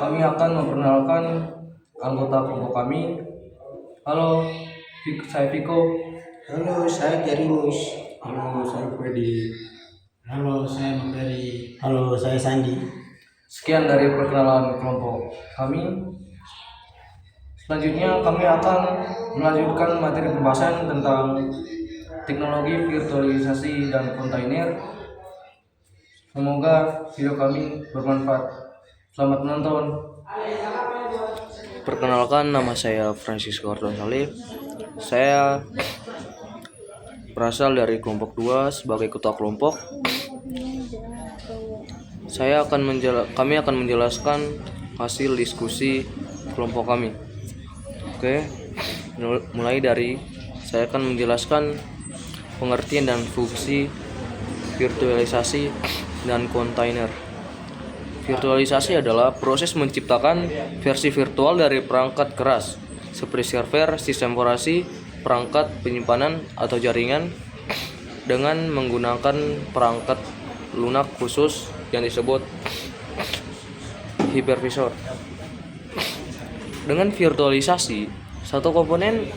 kami akan memperkenalkan anggota kelompok kami. Halo, saya Viko. Halo, saya Jarimus. Halo, saya Freddy. Halo, saya Memberi. Halo, saya Sandi. Sekian dari perkenalan kelompok kami. Selanjutnya kami akan melanjutkan materi pembahasan tentang teknologi virtualisasi dan kontainer. Semoga video kami bermanfaat. Selamat menonton. Perkenalkan, nama saya Francisco Gordon Salib. Saya berasal dari kelompok 2 sebagai ketua kelompok. Kami akan menjelaskan hasil diskusi kelompok kami. Oke, mulai dari saya akan menjelaskan pengertian dan fungsi virtualisasi dan kontainer. Virtualisasi adalah proses menciptakan versi virtual dari perangkat keras seperti server, sistem operasi, perangkat penyimpanan atau jaringan dengan menggunakan perangkat lunak khusus yang disebut hypervisor. Dengan virtualisasi, satu komponen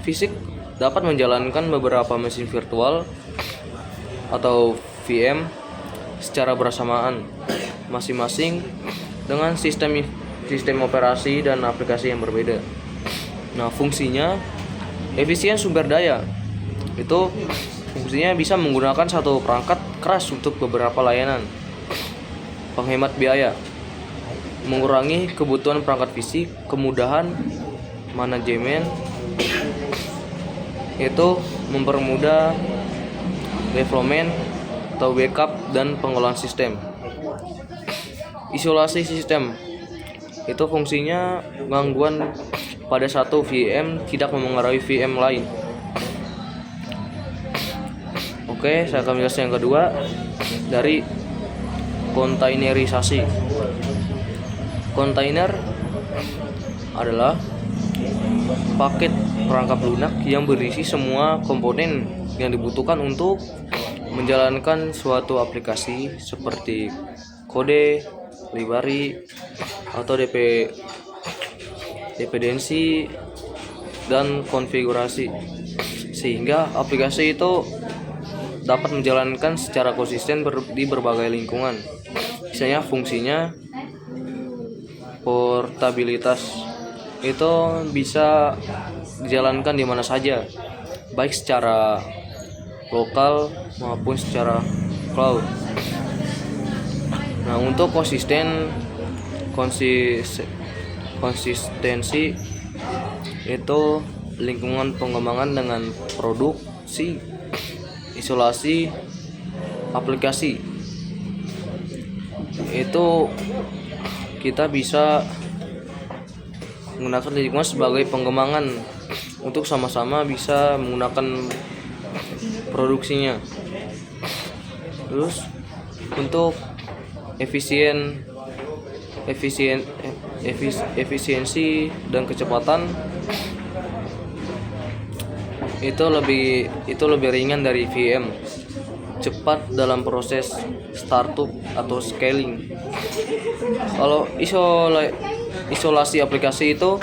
fisik dapat menjalankan beberapa mesin virtual atau VM secara bersamaan masing-masing dengan sistem operasi dan aplikasi yang berbeda. Nah, fungsinya efisien sumber daya. Itu fungsinya bisa menggunakan satu perangkat keras untuk beberapa layanan. Penghemat biaya, mengurangi kebutuhan perangkat fisik, kemudahan manajemen, itu mempermudah development atau backup dan pengelolaan sistem. Isolasi sistem, itu fungsinya gangguan pada satu VM tidak memengaruhi VM lain. Oke, saya akan menjelaskan yang kedua dari kontainerisasi. Kontainer adalah paket perangkat lunak yang berisi semua komponen yang dibutuhkan untuk menjalankan suatu aplikasi seperti kode, library, atau dependensi dan konfigurasi, sehingga aplikasi itu dapat menjalankan secara konsisten di berbagai lingkungan. Misalnya fungsinya portabilitas, itu bisa dijalankan di mana saja, baik secara lokal maupun secara cloud. Nah, untuk konsistensi itu lingkungan pengembangan dengan produksi, isolasi aplikasi. Itu kita bisa menggunakan lingkungan sebagai pengembangan untuk sama-sama bisa menggunakan produksinya. Terus untuk efisiensi dan kecepatan itu lebih ringan dari VM, cepat dalam proses startup atau scaling. Kalau isolasi aplikasi itu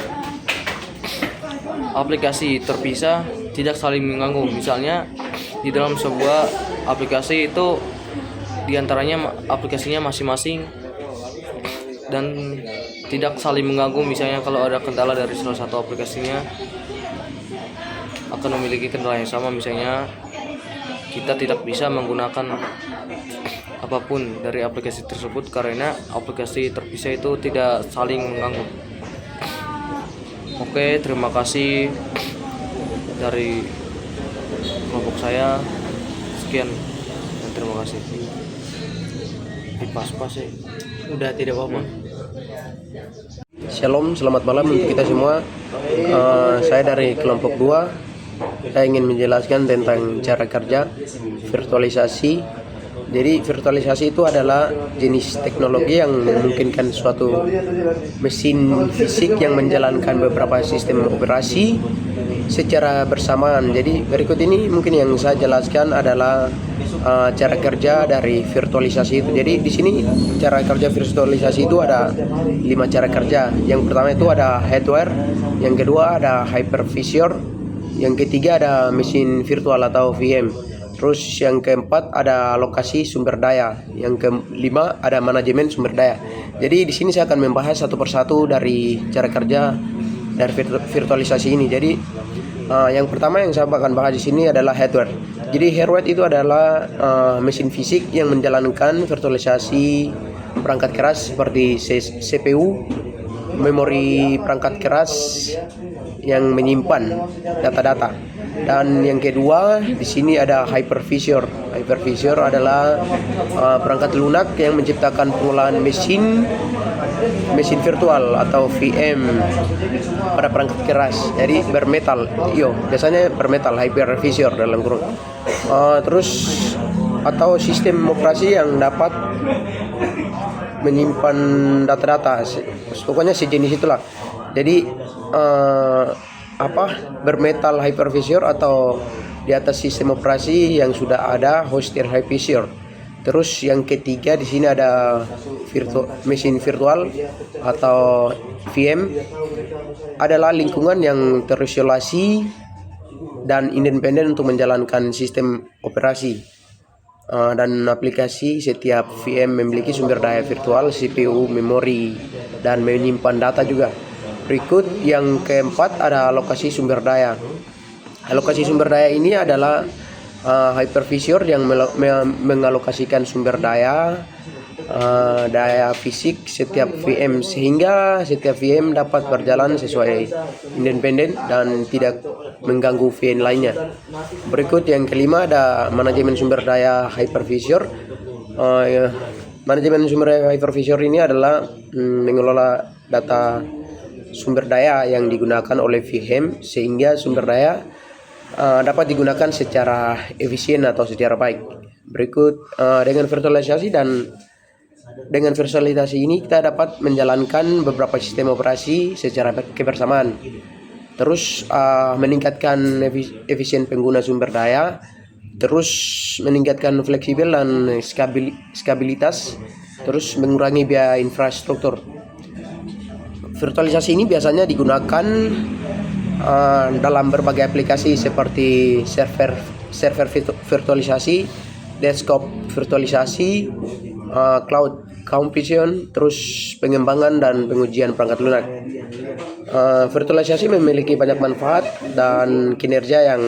aplikasi terpisah, tidak saling mengganggu. Misalnya di dalam sebuah aplikasi itu diantaranya aplikasinya masing-masing dan tidak saling mengganggu. Misalnya kalau ada kendala dari salah satu aplikasinya akan memiliki kendala yang sama. Misalnya kita tidak bisa menggunakan apapun dari aplikasi tersebut karena aplikasi terpisah itu tidak saling mengganggu. Oke, terima kasih dari kelompok saya. Sekian dan terima kasih. Pas-pas ya. Udah tidak apa-apa. Shalom, selamat malam untuk kita semua. Saya dari kelompok 2. Saya ingin menjelaskan tentang cara kerja virtualisasi. Jadi virtualisasi itu adalah jenis teknologi yang memungkinkan suatu mesin fisik yang menjalankan beberapa sistem operasi secara bersamaan. Jadi berikut ini mungkin yang saya jelaskan adalah cara kerja dari virtualisasi itu. Jadi di sini cara kerja virtualisasi itu ada 5 cara kerja. Yang pertama itu ada hardware, yang kedua ada hypervisor, yang ketiga ada mesin virtual atau VM. Terus yang keempat ada lokasi sumber daya, yang kelima ada manajemen sumber daya. Jadi di sini saya akan membahas satu persatu dari cara kerja dari virtualisasi ini. Jadi yang pertama yang saya akan bahas di sini adalah hardware. Jadi hardware itu adalah mesin fisik yang menjalankan virtualisasi perangkat keras seperti CPU, memori perangkat keras yang menyimpan data-data. Dan yang kedua di sini ada hypervisor. Hypervisor adalah perangkat lunak yang menciptakan pengelolaan mesin virtual atau VM pada perangkat keras. Jadi bermetal, biasanya bermetal hypervisor dalam kurung. Terus atau sistem operasi yang dapat menyimpan data-data, pokoknya sejenis itulah. Jadi bermetal hypervisor atau di atas sistem operasi yang sudah ada hosted hypervisor. Terus yang ketiga di sini ada mesin virtual atau VM, adalah lingkungan yang terisolasi dan independen untuk menjalankan sistem operasi dan aplikasi. Setiap VM memiliki sumber daya virtual, CPU, memori, dan menyimpan data juga. Berikut yang keempat ada alokasi sumber daya. Alokasi sumber daya ini adalah hypervisor yang mengalokasikan sumber daya fisik setiap VM sehingga setiap VM dapat berjalan sesuai independen dan tidak mengganggu VM lainnya. Berikut yang kelima ada manajemen sumber daya hypervisor. Manajemen sumber daya hypervisor ini adalah mengelola data sumber daya yang digunakan oleh VM sehingga sumber daya dapat digunakan secara efisien atau secara baik. Berikut dengan virtualisasi ini kita dapat menjalankan beberapa sistem operasi secara kebersamaan. Terus meningkatkan efisien pengguna sumber daya, terus meningkatkan fleksibel dan skabilitas, terus mengurangi biaya infrastruktur. Virtualisasi ini biasanya digunakan dalam berbagai aplikasi seperti server virtualisasi, desktop virtualisasi, cloud computation, terus pengembangan dan pengujian perangkat lunak. Virtualisasi memiliki banyak manfaat dan kinerja yang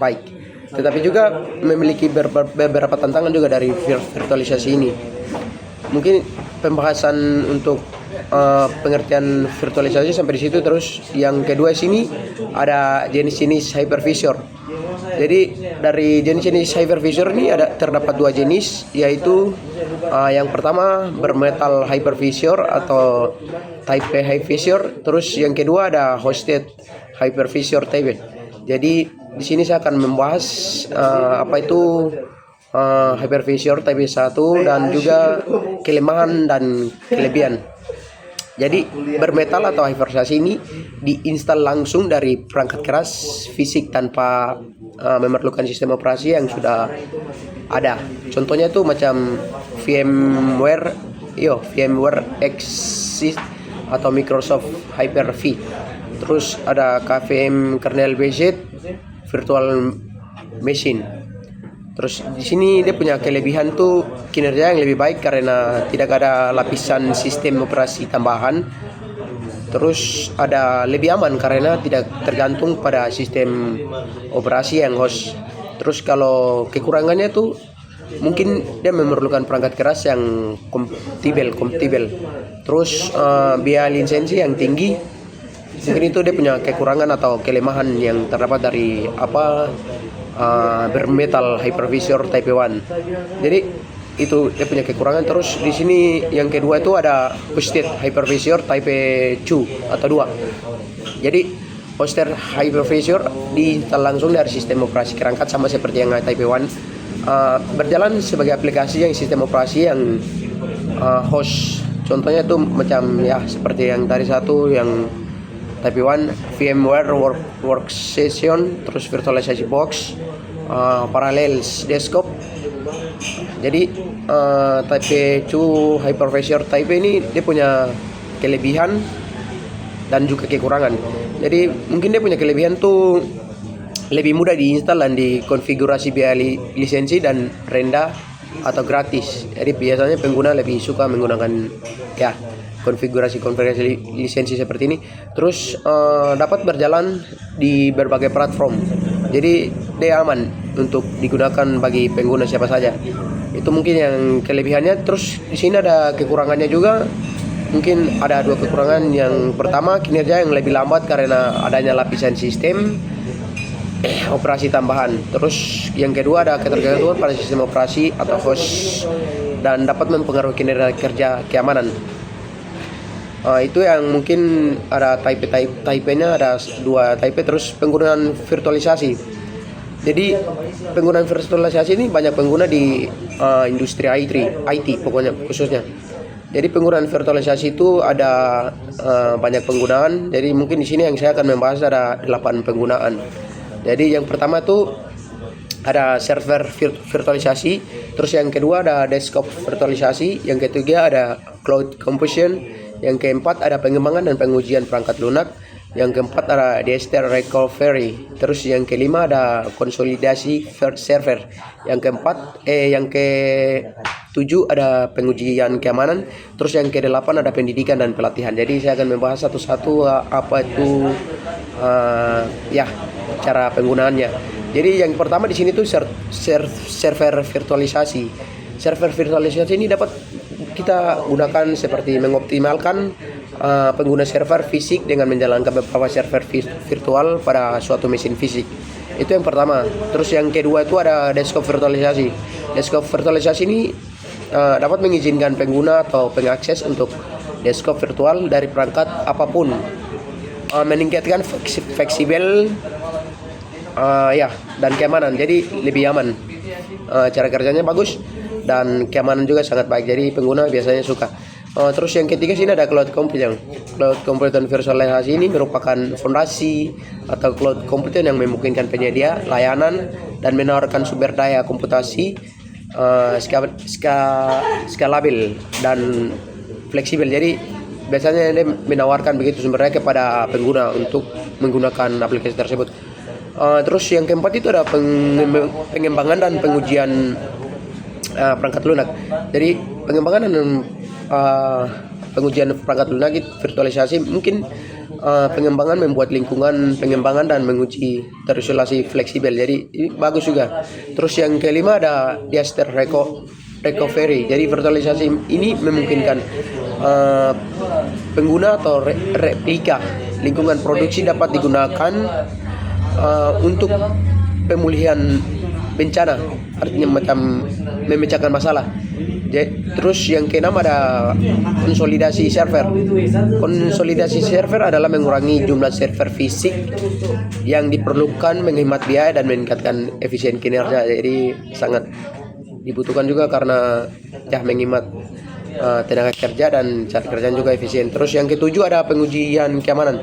baik, tetapi juga memiliki beberapa tantangan juga dari virtualisasi ini. Mungkin pembahasan untuk pengertian virtualisasi sampai di situ. Terus yang kedua sini ada jenis-jenis hypervisor. Jadi dari jenis-jenis hypervisor ini terdapat 2 jenis, yaitu yang pertama bermetal hypervisor atau type P hypervisor. Terus yang kedua ada hosted hypervisor type. Jadi di sini saya akan membahas apa itu hypervisor type 1 dan juga kelemahan dan kelebihan. Jadi bermetal atau hypervisor ini diinstal langsung dari perangkat keras fisik tanpa memerlukan sistem operasi yang sudah ada. Contohnya itu macam VMware Exist atau Microsoft Hyper-V. Terus ada KVM kernel based virtual machine. Terus di sini dia punya kelebihan tuh kinerja yang lebih baik karena tidak ada lapisan sistem operasi tambahan. Terus ada lebih aman karena tidak tergantung pada sistem operasi yang host. Terus kalau kekurangannya tuh mungkin dia memerlukan perangkat keras yang kompatibel. Terus biaya lisensi yang tinggi. Mungkin itu dia punya kekurangan atau kelemahan yang terdapat dari bermetal hypervisor type 1. Jadi itu dia punya kekurangan. Terus di sini yang kedua itu ada hosted hypervisor type 2 atau 2. Jadi hosted hypervisor diinstal langsung dari sistem operasi kerangkat sama seperti yang type 1, berjalan sebagai aplikasi yang sistem operasi yang host. Contohnya itu macam seperti yang tadi satu yang type 1, VMware Workstation, terus virtualization box, Parallels desktop, Jadi Type 2 Hypervisor Type ini dia punya kelebihan dan juga kekurangan. Jadi mungkin dia punya kelebihan tuh lebih mudah diinstal dan dikonfigurasi biaya lisensi dan rendah atau gratis. Jadi biasanya pengguna lebih suka menggunakan ya konfigurasi lisensi seperti ini. Terus dapat berjalan di berbagai platform. Jadi dia aman untuk digunakan bagi pengguna siapa saja. Itu mungkin yang kelebihannya. Terus di sini ada kekurangannya juga. Mungkin ada 2 kekurangan. Yang pertama, kinerja yang lebih lambat karena adanya lapisan sistem operasi tambahan. Terus yang kedua ada ketergantungan pada sistem operasi atau host dan dapat mempengaruhi kinerja kerja keamanan. Itu yang mungkin ada type-nya ada 2 type. Terus penggunaan virtualisasi. Jadi penggunaan virtualisasi ini banyak pengguna di industri IT pokoknya khususnya. Jadi penggunaan virtualisasi itu ada banyak penggunaan. Jadi mungkin di sini yang saya akan membahas ada 8 penggunaan. Jadi yang pertama tuh ada server virtualisasi, terus yang kedua ada desktop virtualisasi, yang ketiga ada cloud computation, yang keempat ada pengembangan dan pengujian perangkat lunak, yang keempat ada disaster recovery, terus yang kelima ada konsolidasi server, yang ketujuh ada pengujian keamanan, terus yang kedelapan ada pendidikan dan pelatihan. Jadi saya akan membahas satu-satu apa itu ya cara penggunaannya. Jadi yang pertama di sini tuh server virtualisasi. Server virtualisasi ini dapat kita gunakan seperti mengoptimalkan pengguna server fisik dengan menjalankan beberapa server virtual pada suatu mesin fisik. Itu yang pertama. Terus yang kedua itu ada desktop virtualisasi. Desktop virtualisasi ini dapat mengizinkan pengguna atau pengakses untuk desktop virtual dari perangkat apapun, meningkatkan fleksibel dan keamanan. Jadi lebih aman. Cara kerjanya bagus dan keamanan juga sangat baik. Jadi pengguna biasanya suka. Terus yang ketiga sini ada cloud computing. Cloud computing virtualisasi ini merupakan fondasi atau cloud computing yang memungkinkan penyedia layanan dan menawarkan sumber daya komputasi skalabil dan fleksibel. Jadi biasanya dia menawarkan begitu sumber daya kepada pengguna untuk menggunakan aplikasi tersebut. Terus yang keempat itu ada pengembangan dan pengujian perangkat lunak. Jadi pengembangan dan pengujian perangkat lunak virtualisasi mungkin pengembangan membuat lingkungan pengembangan dan menguji terisolasi fleksibel. Jadi ini bagus juga. Terus yang kelima ada disaster recovery. Jadi virtualisasi ini memungkinkan pengguna atau replika lingkungan produksi dapat digunakan untuk pemulihan bencana, artinya macam memecahkan masalah. Terus yang keenam ada konsolidasi server. Konsolidasi server adalah mengurangi jumlah server fisik yang diperlukan, menghemat biaya dan meningkatkan efisien kinerja. Jadi sangat dibutuhkan juga karena menghemat tenaga kerja dan cara kerjaan juga efisien. Terus yang ketujuh ada pengujian keamanan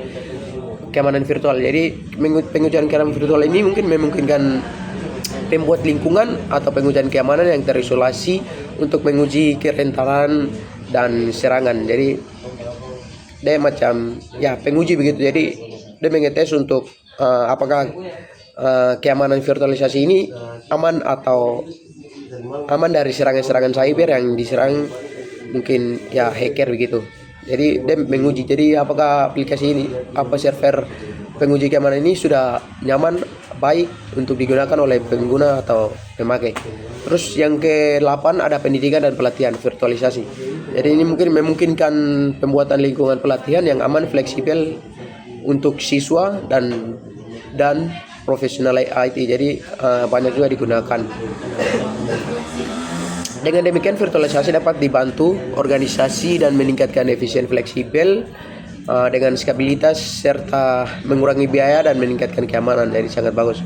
virtual. Jadi pengujian keamanan virtual ini mungkin memungkinkan pembuat lingkungan atau pengujian keamanan yang terisolasi untuk menguji kerentanan dan serangan. Jadi dia macam penguji begitu. Jadi dia mengetes untuk apakah keamanan virtualisasi ini aman atau aman dari serangan-serangan cyber yang diserang mungkin hacker begitu. Jadi dia menguji, jadi apakah aplikasi ini, server penguji keamanan ini sudah nyaman, baik untuk digunakan oleh pengguna atau pemakai. Terus yang ke-8 ada pendidikan dan pelatihan virtualisasi. Jadi ini mungkin memungkinkan pembuatan lingkungan pelatihan yang aman, fleksibel untuk siswa dan profesional IT. Jadi banyak juga digunakan. Dengan demikian virtualisasi dapat dibantu organisasi dan meningkatkan efisien fleksibel dengan skabilitas serta mengurangi biaya dan meningkatkan keamanan. Jadi sangat bagus.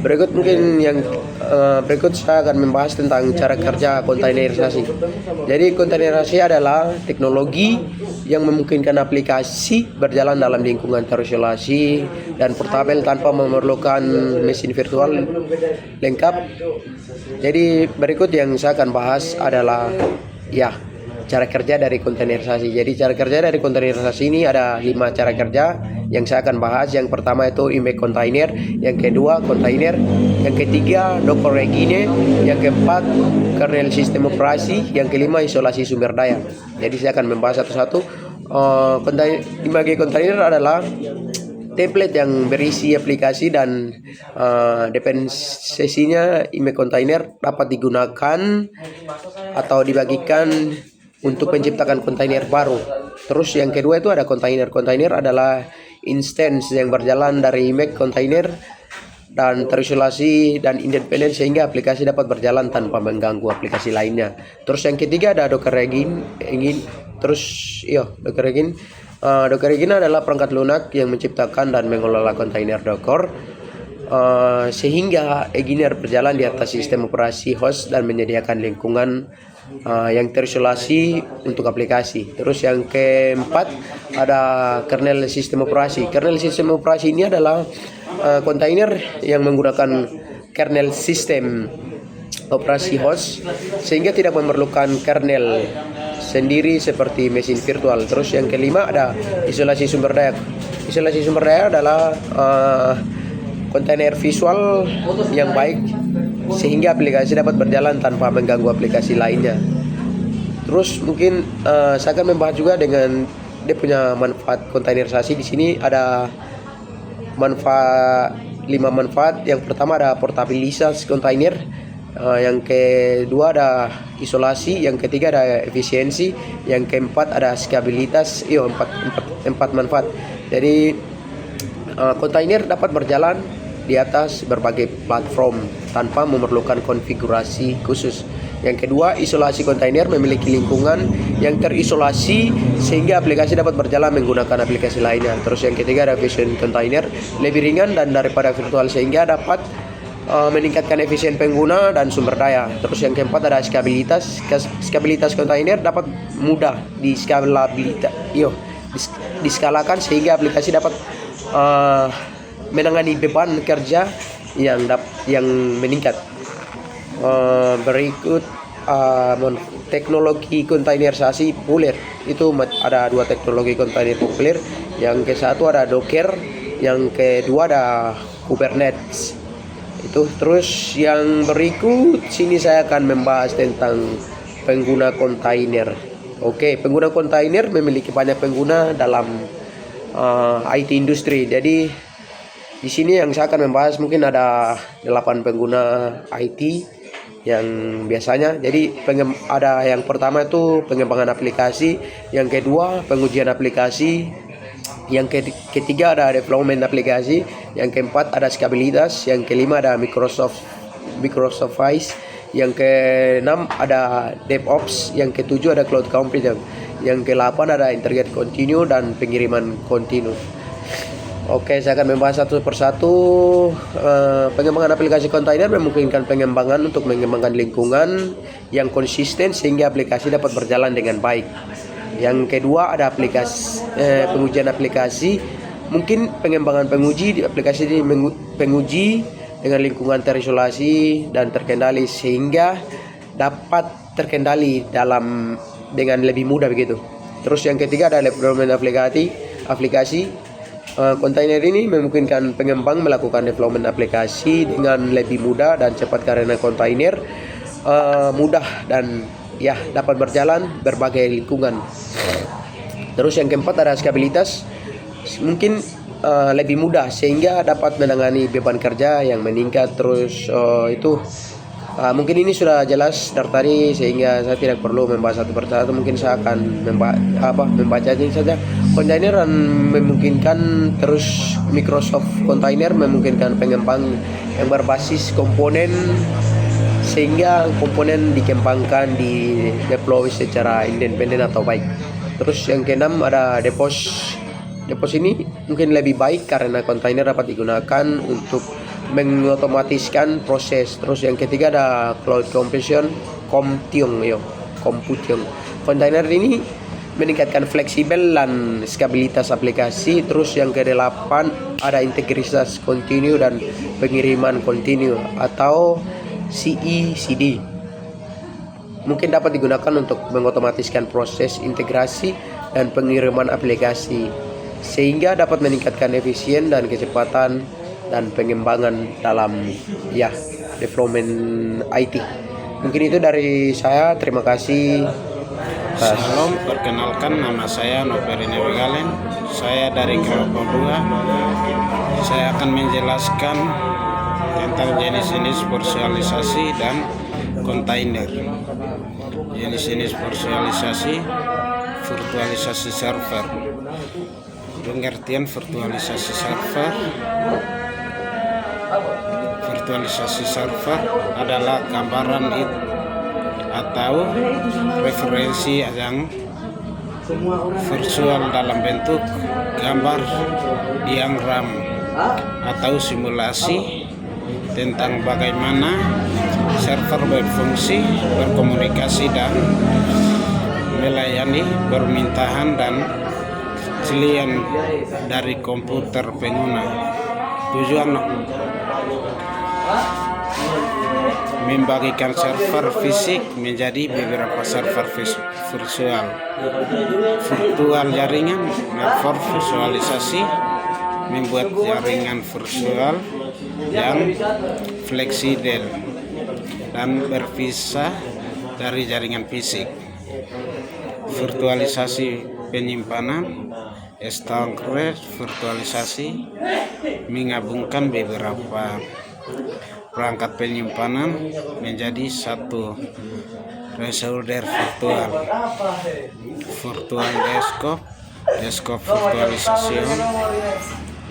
Berikut mungkin yang berikut saya akan membahas tentang cara kerja kontainerisasi. Jadi kontainerisasi adalah teknologi yang memungkinkan aplikasi berjalan dalam lingkungan terisolasi dan portabel tanpa memerlukan mesin virtual lengkap. Jadi berikut yang saya akan bahas adalah cara kerja dari kontainerisasi. Jadi cara kerja dari kontainerisasi ini ada 5 cara kerja yang saya akan bahas. Yang pertama itu impact container, yang kedua kontainer, yang ketiga Docker Regine, yang keempat kernel sistem operasi, yang kelima isolasi sumber daya. Jadi saya akan membahas satu-satu. Impact container adalah template yang berisi aplikasi dan dependensinya. Impact container dapat digunakan atau dibagikan untuk menciptakan kontainer baru. Terus yang kedua itu ada kontainer. Kontainer adalah instance yang berjalan dari impact container dan terisolasi dan independen sehingga aplikasi dapat berjalan tanpa mengganggu aplikasi lainnya. Terus yang ketiga ada Docker Regine. Docker Regine. Docker Regine adalah perangkat lunak yang menciptakan dan mengelola kontainer Docker sehingga Reginer berjalan di atas sistem operasi host dan menyediakan lingkungan yang terisolasi untuk aplikasi. Terus yang keempat ada kernel sistem operasi. Kernel sistem operasi ini adalah kontainer yang menggunakan kernel sistem operasi host sehingga tidak memerlukan kernel sendiri seperti mesin virtual. Terus yang kelima ada isolasi sumber daya. Isolasi sumber daya adalah kontainer visual yang baik sehingga aplikasi dapat berjalan tanpa mengganggu aplikasi lainnya. Terus mungkin saya akan membahas juga dengan dia punya manfaat kontainerisasi. Di sini ada 5 manfaat. Yang pertama ada portabilitas kontainer, yang kedua ada isolasi, yang ketiga ada efisiensi, yang keempat ada skabilitas. Empat manfaat. Jadi kontainer dapat berjalan di atas berbagai platform tanpa memerlukan konfigurasi khusus. Yang kedua, isolasi kontainer memiliki lingkungan yang terisolasi sehingga aplikasi dapat berjalan menggunakan aplikasi lainnya. Terus yang ketiga ada efisien kontainer, lebih ringan dan daripada virtual sehingga dapat meningkatkan efisien pengguna dan sumber daya. Terus yang keempat ada skabilitas. Skabilitas kontainer dapat mudah diskalakan sehingga aplikasi dapat menangani beban kerja yang meningkat. Berikut teknologi kontainerisasi populer. Itu ada 2 teknologi kontainer populer. Yang ke satu ada Docker, yang kedua ada Kubernetes. Itu terus yang berikut sini saya akan membahas tentang pengguna kontainer. Oke, pengguna kontainer memiliki banyak pengguna dalam IT industri. Jadi di sini yang saya akan membahas mungkin ada 8 pengguna IT yang biasanya. Jadi ada yang pertama itu pengembangan aplikasi, yang kedua pengujian aplikasi, yang ketiga ada development aplikasi, yang keempat ada skabilitas, yang kelima ada Microsoft Office, yang keenam ada DevOps, yang ketujuh ada cloud computing, yang ke-8 ada internet continue dan pengiriman continue. Oke, saya akan membahas satu persatu. Pengembangan aplikasi kontainer memungkinkan pengembangan untuk mengembangkan lingkungan yang konsisten sehingga aplikasi dapat berjalan dengan baik. Yang kedua ada pengujian aplikasi. Mungkin pengembangan penguji di aplikasi ini penguji dengan lingkungan terisolasi dan terkendali sehingga dapat terkendali dengan lebih mudah begitu. Terus yang ketiga ada development aplikasi. Kontainer ini memungkinkan pengembang melakukan development aplikasi dengan lebih mudah dan cepat karena kontainer mudah dan dapat berjalan berbagai lingkungan. Terus yang keempat ada skabilitas. Mungkin lebih mudah sehingga dapat menangani beban kerja yang meningkat. Terus mungkin ini sudah jelas dari tadi sehingga saya tidak perlu membahas satu persatu. Mungkin saya akan membaca saja. Kontainer memungkinkan, terus Microsoft Container memungkinkan pengembang yang berbasis komponen sehingga komponen dikembangkan di deploy secara independen atau baik. Terus yang keenam ada DevOps. DevOps ini mungkin lebih baik karena kontainer dapat digunakan untuk mengotomatiskan proses. Terus yang ketiga ada cloud computation, computing. Kontainer ini meningkatkan fleksibel dan stabilitas aplikasi. Terus yang ke-8 ada integritas kontinu dan pengiriman kontinu atau CI/CD. Mungkin dapat digunakan untuk mengotomatiskan proses integrasi dan pengiriman aplikasi sehingga dapat meningkatkan efisien dan kecepatan dan pengembangan dalam development IT. Mungkin itu dari saya. Terima kasih. Salam, perkenalkan nama saya Noperi Nevegalen. Saya dari kelompok 2. Saya akan menjelaskan tentang jenis-jenis virtualisasi dan kontainer. Jenis-jenis virtualisasi server. Pengertian virtualisasi server. Virtualisasi server adalah gambaran atau referensi yang virtual dalam bentuk gambar diagram atau simulasi tentang bagaimana server berfungsi, berkomunikasi dan melayani permintaan dan klien dari komputer pengguna. Tujuan membagikan server fisik menjadi beberapa server virtual. Virtual jaringan, network visualisasi membuat jaringan virtual yang fleksibel dan berpisah dari jaringan fisik. Virtualisasi penyimpanan, storage virtualisasi menggabungkan beberapa perangkat penyimpanan menjadi satu resolver virtual. Virtual desktop virtualisasi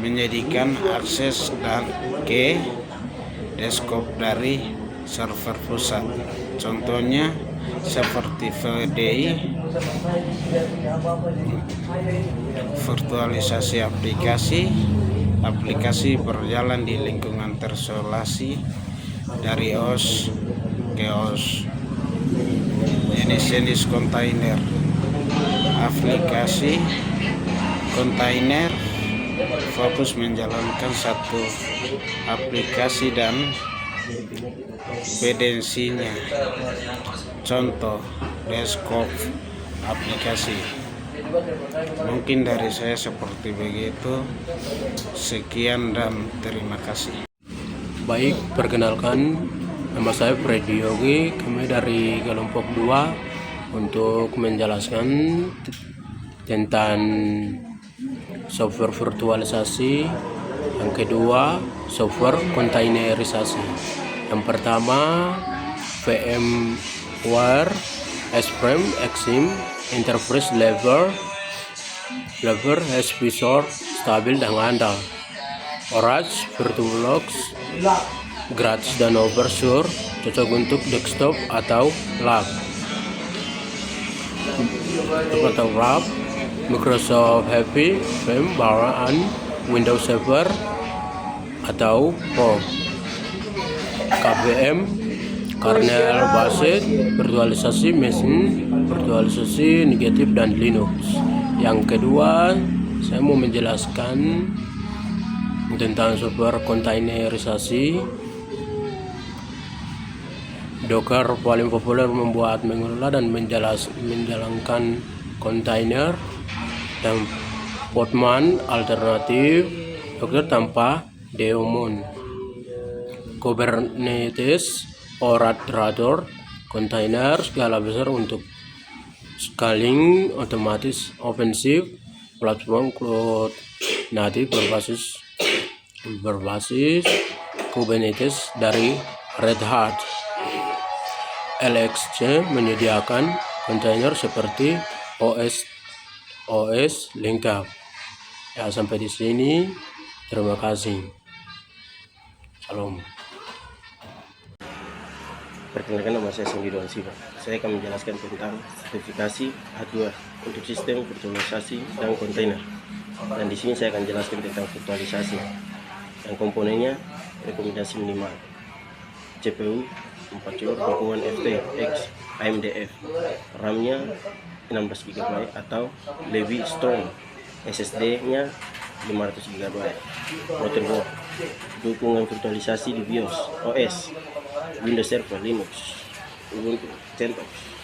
menjadikan akses dan ke desktop dari server pusat. Contohnya seperti VDI. Virtualisasi aplikasi berjalan di lingkungan terisolasi dari OS ke OS. Jenis-jenis kontainer. Aplikasi kontainer fokus menjalankan satu aplikasi dan dependensinya. Contoh desktop aplikasi. Mungkin dari saya seperti begitu. Sekian dan terima kasih. Baik, perkenalkan, nama saya Freddy Yogi. Kami dari kelompok 2 untuk menjelaskan tentang software virtualisasi. Yang kedua, software kontainerisasi. Yang pertama, VMware, S-Frame, Exim, Enterprise Level HP Source, stabil dan andal. Oracle VirtualBox, gratis dan open source, cocok untuk desktop atau lab. Microsoft Happy, Frame, Bawaan, Windows Server atau Pro. KVM, kernel based, virtualisasi mesin, virtualisasi negatif dan Linux. Yang kedua, saya mau menjelaskan tentang software kontainerisasi. Docker paling populer membuat, mengelola dan menjalankan kontainer, dan Postman alternatif Docker tanpa daemon. Kubernetes Orator kontainer skala besar untuk scaling otomatis, OpenShift platform cloud natif berbasis Kubernetes dari Red Hat. LXC menyediakan kontainer seperti OS lengkap. Ya, sampai di sini. Terima kasih. Salam. Perkenalkan, nama saya Sandi Doan Siva. Saya akan menjelaskan tentang sertifikasi A2 untuk sistem virtualisasi dan kontainer. Dan di sini saya akan jelaskan tentang virtualisasi. Yang komponennya rekomendasi minimal. CPU 4 core dukungan FTX AMDF, RAM-nya 16 GB atau lebih strong, SSD-nya 500 GB. Motherboard, dukungan virtualisasi di BIOS, OS, Windows Server, Linux, Ubuntu, CentOS.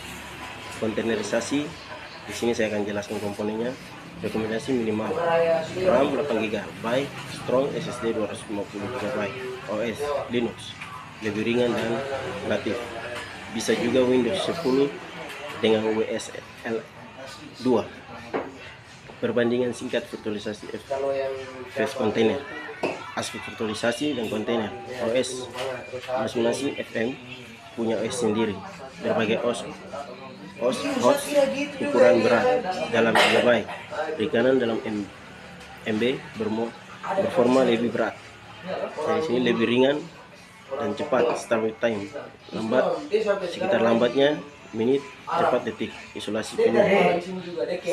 Kontainerisasi, di sini saya akan jelaskan komponennya. Rekomendasi minimal RAM 8 GB, strong SSD 250 GB, OS Linux, lebih ringan dan natif. Bisa juga Windows 10 dengan WSL 2. Perbandingan singkat virtualisasi flash container, aspek virtualisasi dan kontainer. OS masing-masing FM punya OS sendiri. Berbagai host ukuran berat dalam GB, perikanan dalam MB, berforma lebih berat. Di sini lebih ringan dan cepat. Start time lambat, sekitar lambatnya menit, cepat detik. Isolasi penuh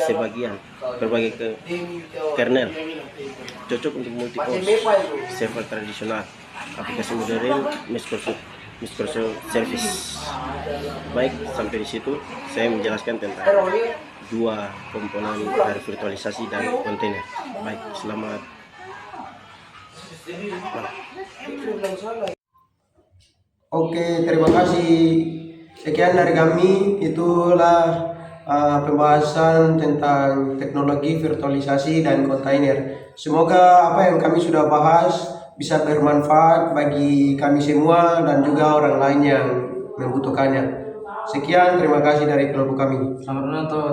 sebagian. Berbagai ke kernel, cocok untuk multi host, server tradisional, aplikasi modern, Microsoft Service. Baik, sampai di situ saya menjelaskan tentang dua komponen dari virtualisasi dan kontainer. Baik, selamat. Oke, terima kasih. Sekian dari kami. Itulah pembahasan tentang teknologi virtualisasi dan kontainer. Semoga apa yang kami sudah bahas bisa bermanfaat bagi kami semua dan juga orang lain yang membutuhkannya. Sekian, terima kasih dari kelompok kami. Selamat menonton.